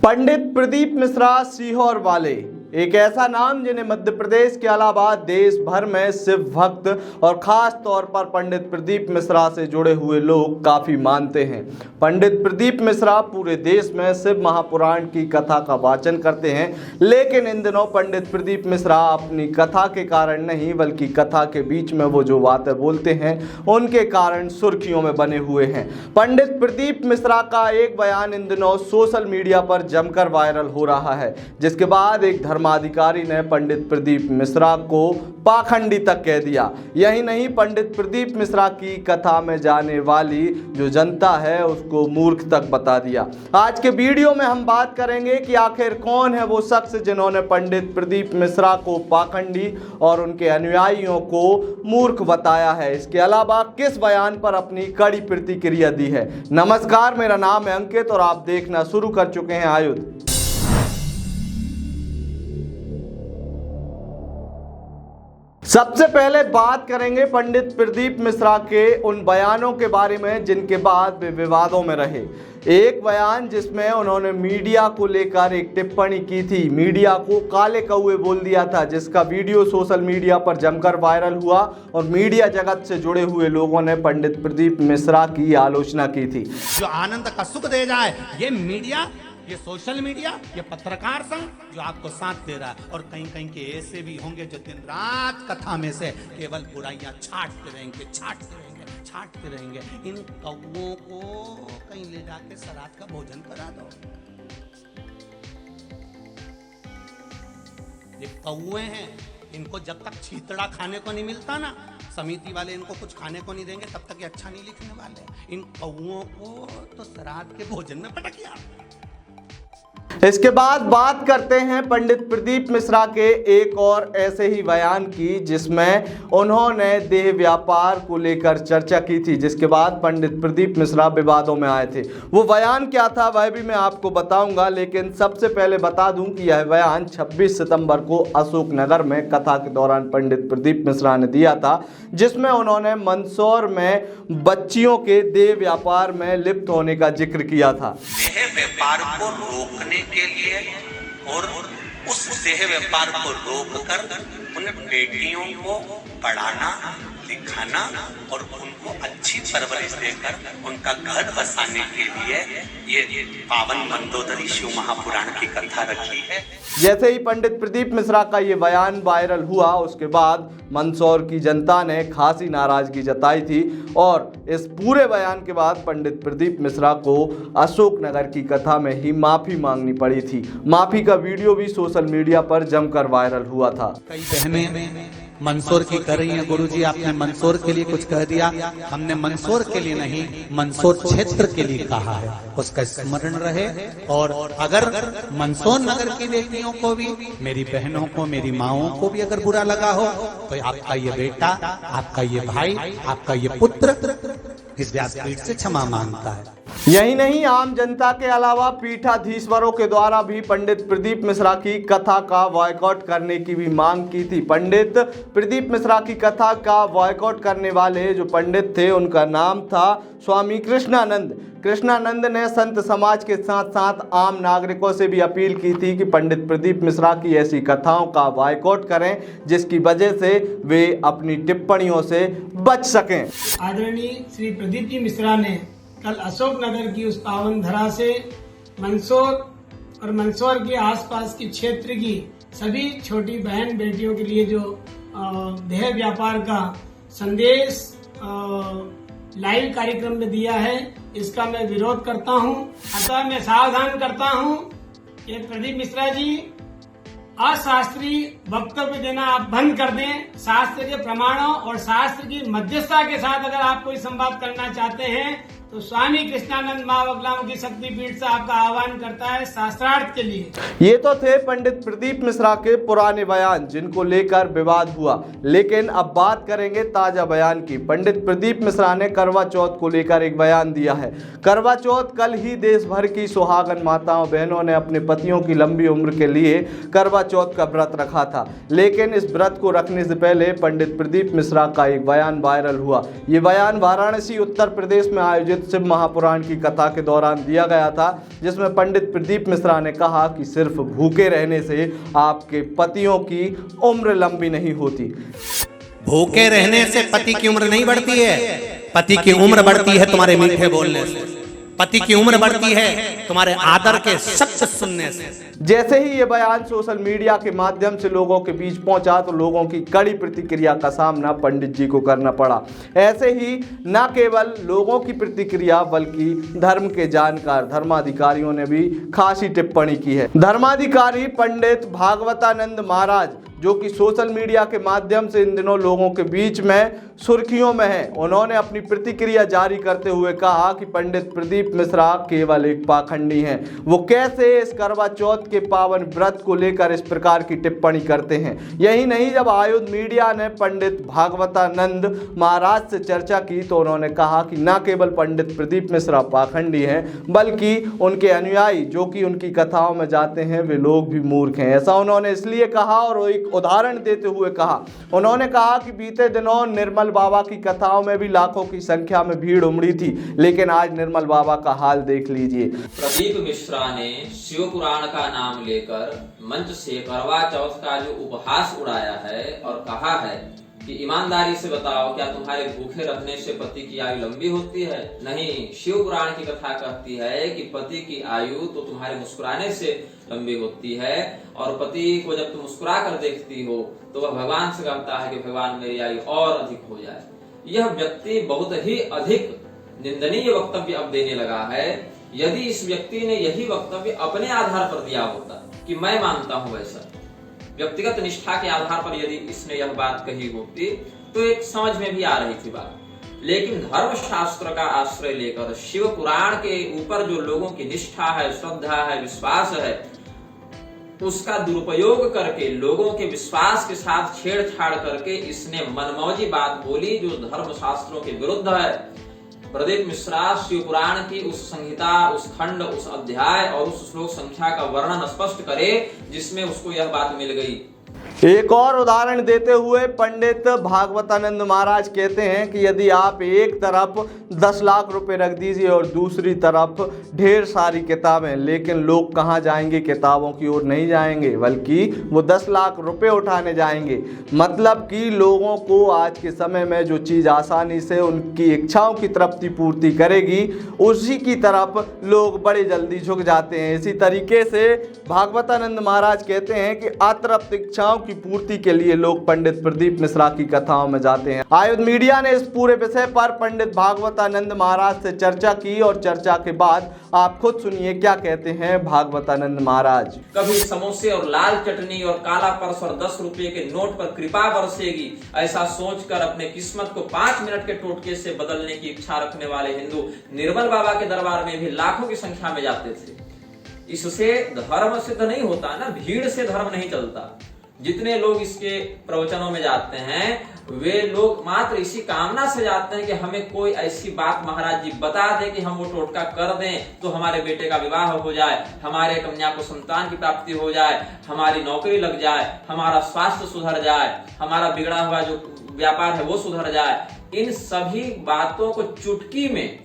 पंडित प्रदीप मिश्रा सीहोर वाले एक ऐसा नाम जिन्हें मध्य प्रदेश के अलावा देश भर में शिव भक्त और खास तौर पर पंडित प्रदीप मिश्रा से जुड़े हुए लोग काफी मानते हैं। पंडित प्रदीप मिश्रा पूरे देश में शिव महापुराण की कथा का वाचन करते हैं, लेकिन इन दिनों पंडित प्रदीप मिश्रा अपनी कथा के कारण नहीं बल्कि कथा के बीच में वो जो बातें बोलते हैं उनके कारण सुर्खियों में बने हुए हैं। पंडित प्रदीप मिश्रा का एक बयान इन दिनों सोशल मीडिया पर जमकर वायरल हो रहा है, जिसके बाद एक धर्माधिकारी ने पंडित प्रदीप मिश्रा को पाखंडी तक कह दिया। यही नहीं, पंडित प्रदीप मिश्रा की कथा में जाने वाली जो जनता है उसको मूर्ख तक बता दिया। आज के वीडियो में हम बात करेंगे कि आखिर कौन है वो शख्स जिन्होंने पंडित प्रदीप मिश्रा को पाखंडी और उनके अनुयायियों को मूर्ख बताया है। इसके अलावा किस बयान पर अपनी कड़ी प्रतिक्रिया दी है। नमस्कार, मेरा नाम है अंकित और आप देखना शुरू कर चुके हैं आयुध। सबसे पहले बात करेंगे पंडित प्रदीप मिश्रा के उन बयानों के बारे में जिनके बाद वे विवादों में रहे। एक बयान जिसमें उन्होंने मीडिया को लेकर एक टिप्पणी की थी, मीडिया को काले कौवे बोल दिया था, जिसका वीडियो सोशल मीडिया पर जमकर वायरल हुआ और मीडिया जगत से जुड़े हुए लोगों ने पंडित प्रदीप मिश्रा की आलोचना की थी। जो आनंद का सुख दे जाए, ये मीडिया, ये सोशल मीडिया, ये पत्रकार संघ जो आपको साथ दे रहा है। और कहीं कहीं के ऐसे भी होंगे जो दिन रात कथा में से केवल बुराइयां छाटते रहेंगे। इन कौवों को कहीं ले जाके सराद का भोजन करा दो। ये कौवे हैं, इनको जब तक छीतड़ा खाने को नहीं मिलता ना, समिति वाले इनको कुछ खाने को नहीं देंगे, तब तक ये अच्छा नहीं लिखने वाले। इन कौवों को तो सराद के भोजन में पटकिया। इसके बाद बात करते हैं पंडित प्रदीप मिश्रा के एक और ऐसे ही बयान की, जिसमें उन्होंने देह व्यापार को लेकर चर्चा की थी, जिसके बाद पंडित प्रदीप मिश्रा विवादों में आए थे। वो बयान क्या था वह भी मैं आपको बताऊंगा, लेकिन सबसे पहले बता दूं कि यह बयान 26 सितंबर को अशोकनगर में कथा के दौरान पंडित प्रदीप मिश्रा ने दिया था, जिसमें उन्होंने मंदसौर में बच्चियों के देह व्यापार में लिप्त होने का जिक्र किया था। देह व्यापार को रोकने के लिए और उस देह व्यापार को रोककर उन बेटियों को पढ़ाना, लिखाना और उनको अच्छी परवरिश देकर उनका घर बसाने के लिए ये पावन मंदोदरी शिव महापुराण की कथा रखी है। जैसे ही पंडित प्रदीप मिश्रा का ये बयान वायरल हुआ, उसके बाद मंदसौर की जनता ने खासी नाराजगी जताई थी और इस पूरे बयान के बाद पंडित प्रदीप मिश्रा को अशोकनगर की कथा में ही माफी मांगनी पड़ी थी। माफी का वीडियो भी सोशल मीडिया पर जमकर वायरल हुआ था। कई बहनें मंदसौर की कर रही हैं, गुरुजी आपने मंदसौर के लिए कुछ कह दिया। हमने मंदसौर के लिए नहीं, मंदसौर क्षेत्र के लिए कहा है, उसका स्मरण रहे। और अगर मंदसौर नगर की बेटियों को भी, मेरी बहनों को, मेरी माओं को भी अगर बुरा लगा हो तो आपका ये बेटा, आपका ये भाई, आपका ये पुत्र इस व्यासपीठ से क्षमा मांगता है। यही नहीं, आम जनता के अलावा पीठाधीश्वरों के द्वारा भी पंडित प्रदीप मिश्रा की कथा का बॉयकॉट करने की भी मांग की थी। पंडित प्रदीप मिश्रा की कथा का बॉयकॉट करने वाले जो पंडित थे उनका नाम था स्वामी कृष्णानंद। कृष्णानंद ने संत समाज के साथ साथ आम नागरिकों से भी अपील की थी कि पंडित प्रदीप मिश्रा की ऐसी कथाओं का बॉयकॉट करें, जिसकी वजह से वे अपनी टिप्पणियों से बच सकें। आदरणीय श्री प्रदीप जी मिश्रा ने कल अशोकनगर की उस पावन धरा से मंदसौर और मंदसौर के आसपास के क्षेत्र की सभी छोटी बहन बेटियों के लिए जो देह व्यापार का संदेश लाइव कार्यक्रम में दिया है, इसका मैं विरोध करता हूं। अतः मैं सावधान करता हूं कि प्रदीप मिश्रा जी अशास्त्रीय वक्तव्य देना आप बंद कर दें। शास्त्र के प्रमाणों और शास्त्र की मध्यस्थता के साथ अगर आप कोई संवाद करना चाहते हैं तो स्वामी कृष्णानंद महावगलाओं की शक्तिपीठ से आपका आह्वान करता है शास्त्रार्थ के लिए। ये तो थे पंडित प्रदीप मिश्रा के पुराने बयान जिनको लेकर विवाद हुआ, लेकिन अब बात करेंगे ताजा बयान की। पंडित प्रदीप मिश्रा ने करवा चौथ को लेकर एक बयान दिया है। करवा चौथ कल ही देश भर की सुहागन माताओं बहनों ने अपने पतियों की लंबी उम्र के लिए करवा चौथ का व्रत रखा था, लेकिन इस व्रत को रखने से पहले पंडित प्रदीप मिश्रा का एक बयान वायरल हुआ। ये बयान वाराणसी उत्तर प्रदेश में आयोजित आयोजित शिव महापुराण की कथा के दौरान दिया गया था, जिसमें पंडित प्रदीप मिश्रा ने कहा कि सिर्फ भूखे रहने से आपके पतियों की उम्र लंबी नहीं होती। भूखे रहने से पति की उम्र नहीं बढ़ती है, पति की उम्र बढ़ती है तुम्हारे मीठे बोलने से, पति की उम्र बढ़ती है तुम्हारे आदर के शब्द सुनने से। जैसे ही ये बयान सोशल मीडिया के माध्यम से लोगों के बीच पहुंचा तो लोगों की कड़ी प्रतिक्रिया का सामना पंडित जी को करना पड़ा। ऐसे ही न केवल लोगों की प्रतिक्रिया बल्कि धर्म के जानकार धर्माधिकारियों ने भी खासी टिप्पणी की है। धर्माधिकारी पंडित भागवतानंद महाराज, जो कि सोशल मीडिया के माध्यम से इन दिनों लोगों के बीच में सुर्खियों में है, उन्होंने अपनी प्रतिक्रिया जारी करते हुए कहा कि पंडित प्रदीप मिश्रा केवल एक पाखंडी हैं। वो कैसे इस करवा चौथ के पावन व्रत को लेकर इस प्रकार की टिप्पणी करते हैं। यही नहीं, जब आयुध मीडिया ने पंडित भागवतानंद महाराज से चर्चा की तो उन्होंने कहा कि न केवल पंडित प्रदीप मिश्रा पाखंडी हैं बल्कि उनके अनुयायी जो कि उनकी कथाओं में जाते हैं वे लोग भी मूर्ख हैं। ऐसा उन्होंने इसलिए कहा और एक उदाहरण देते हुए कहा। उन्होंने कहा कि बीते दिनों निर्मल बाबा की कथाओं में भी लाखों की संख्या में भीड़ उमड़ी थी, लेकिन आज निर्मल बाबा का हाल देख लीजिए। प्रदीप मिश्रा ने शिव पुराण का नाम लेकर मंच से करवा चौथ का जो उपहास उड़ाया है और कहा है कि ईमानदारी से बताओ, क्या तुम्हारे भूखे रहने से पति की आयु लंबी होती है? नहीं, शिव पुराण की कथा कहती है कि पति की आयु तो तुम्हारे मुस्कुराने से लंबी होती है, और पति को जब तुम मुस्कुरा कर देखती हो तो वह भगवान से कहता है कि भगवान मेरी आयु और अधिक हो जाए। यह व्यक्ति बहुत ही अधिक निंदनीय वक्तव्य अब देने लगा है। यदि इस व्यक्ति ने यही वक्तव्य अपने आधार पर दिया होता कि मैं मानता हूं वैसा, व्यक्तिगत निष्ठा के आधार पर यदि इसने यह बात कही होती तो एक समझ में भी आ रही थी बात, लेकिन धर्म शास्त्र का आश्रय लेकर शिव पुराण के ऊपर जो लोगों की निष्ठा है, श्रद्धा है, विश्वास है, उसका दुरुपयोग करके लोगों के विश्वास के साथ छेड़छाड़ करके इसने मनमौजी बात बोली जो धर्म शास्त्रों के विरुद्ध है। प्रदीप मिश्रा शिव पुराण की उस संहिता, उस खंड, उस अध्याय और उस श्लोक संख्या का वर्णन स्पष्ट करे जिसमें उसको यह बात मिल गई। एक और उदाहरण देते हुए पंडित भागवतानंद महाराज कहते हैं कि यदि आप एक तरफ 10 लाख रुपए रख दीजिए और दूसरी तरफ ढेर सारी किताबें, लेकिन लोग कहाँ जाएंगे? किताबों की ओर नहीं जाएंगे बल्कि वो 10 लाख रुपए उठाने जाएंगे। मतलब कि लोगों को आज के समय में जो चीज़ आसानी से उनकी इच्छाओं की तृप्ति पूर्ति करेगी उसी की तरफ लोग बड़े जल्दी झुक जाते हैं। इसी तरीके से भागवतानंद महाराज कहते हैं कि अतृप्त इच्छाओं की पूर्ति के लिए लोग पंडित प्रदीप मिश्रा की कथाओं में जाते हैं। आयुध मीडिया ने इस पूरे विषय पर पंडित भागवतानंद महाराज से चर्चा की और चर्चा के बाद आप खुद सुनिए क्या कहते हैं भागवतानंद महाराज। कभी समोसे और लाल चटनी और काला पर्स और 10 रुपए के नोट पर कृपा बरसेगी, ऐसा सोचकर अपने किस्मत को 5 मिनट के टोटके से बदलने की इच्छा रखने वाले हिंदू निर्मल बाबा के दरबार में भी लाखों की संख्या में जाते थे। इससे धर्म सिद्ध नहीं होता ना, भीड़ से धर्म नहीं चलता। जितने लोग इसके प्रवचनों में जाते हैं वे लोग मात्र इसी कामना से जाते हैं कि हमें कोई ऐसी बात महाराज जी बता दे कि हम वो टोटका कर दें तो हमारे बेटे का विवाह हो जाए, हमारे कन्या को संतान की प्राप्ति हो जाए, हमारी नौकरी लग जाए, हमारा स्वास्थ्य सुधर जाए, हमारा बिगड़ा हुआ जो व्यापार है वो सुधर जाए। इन सभी बातों को चुटकी में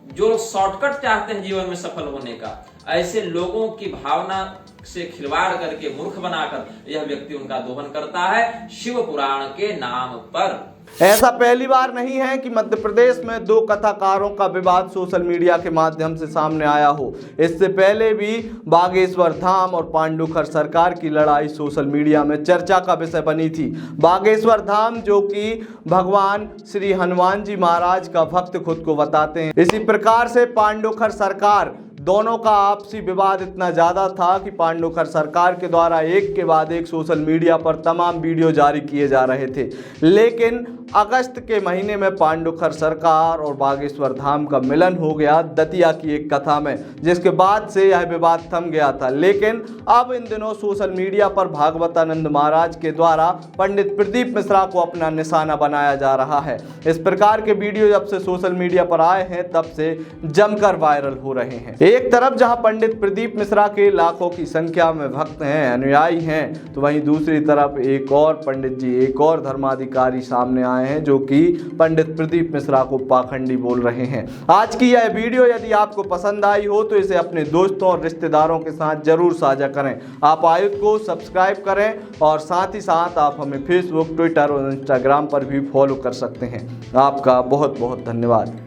जो लोग शॉर्टकट चाहते हैं जीवन में सफल होने का, ऐसे लोगों की भावना से खिलवाड़ करके मूर्ख बनाकर यह व्यक्ति उनका दोहन करता है शिव पुराण के नाम पर। ऐसा पहली बार नहीं है कि मध्य प्रदेश में 2 कथाकारों का विवाद सोशल मीडिया के माध्यम से सामने आया हो। इससे पहले भी बागेश्वर धाम और पांडुखर सरकार की लड़ाई सोशल मीडिया में चर्चा का विषय बनी थी। बागेश्वर धाम जो कि भगवान श्री हनुमान जी महाराज का भक्त खुद को बताते हैं, इसी प्रकार से पांडुखर सरकार, दोनों का आपसी विवाद इतना ज़्यादा था कि पांडुखर सरकार के द्वारा एक के बाद एक सोशल मीडिया पर तमाम वीडियो जारी किए जा रहे थे। लेकिन अगस्त के महीने में पांडुखर सरकार और बागेश्वर धाम का मिलन हो गया दतिया की एक कथा में, जिसके बाद से यह विवाद थम गया था। लेकिन अब इन दिनों सोशल मीडिया पर भागवतानंद महाराज के द्वारा पंडित प्रदीप मिश्रा को अपना निशाना बनाया जा रहा है। इस प्रकार के वीडियो जब से सोशल मीडिया पर आए हैं तब से जमकर वायरल हो रहे हैं। एक तरफ जहां पंडित प्रदीप मिश्रा के लाखों की संख्या में भक्त हैं, अनुयायी हैं, तो वहीं दूसरी तरफ एक और पंडित जी, एक और धर्माधिकारी सामने आए हैं जो कि पंडित प्रदीप मिश्रा को पाखंडी बोल रहे हैं। आज की यह वीडियो यदि आपको पसंद आई हो तो इसे अपने दोस्तों और रिश्तेदारों के साथ जरूर साझा करें। आप आयुध को सब्सक्राइब करें और साथ ही साथ आप हमें फेसबुक, ट्विटर और इंस्टाग्राम पर भी फॉलो कर सकते हैं। आपका बहुत बहुत धन्यवाद।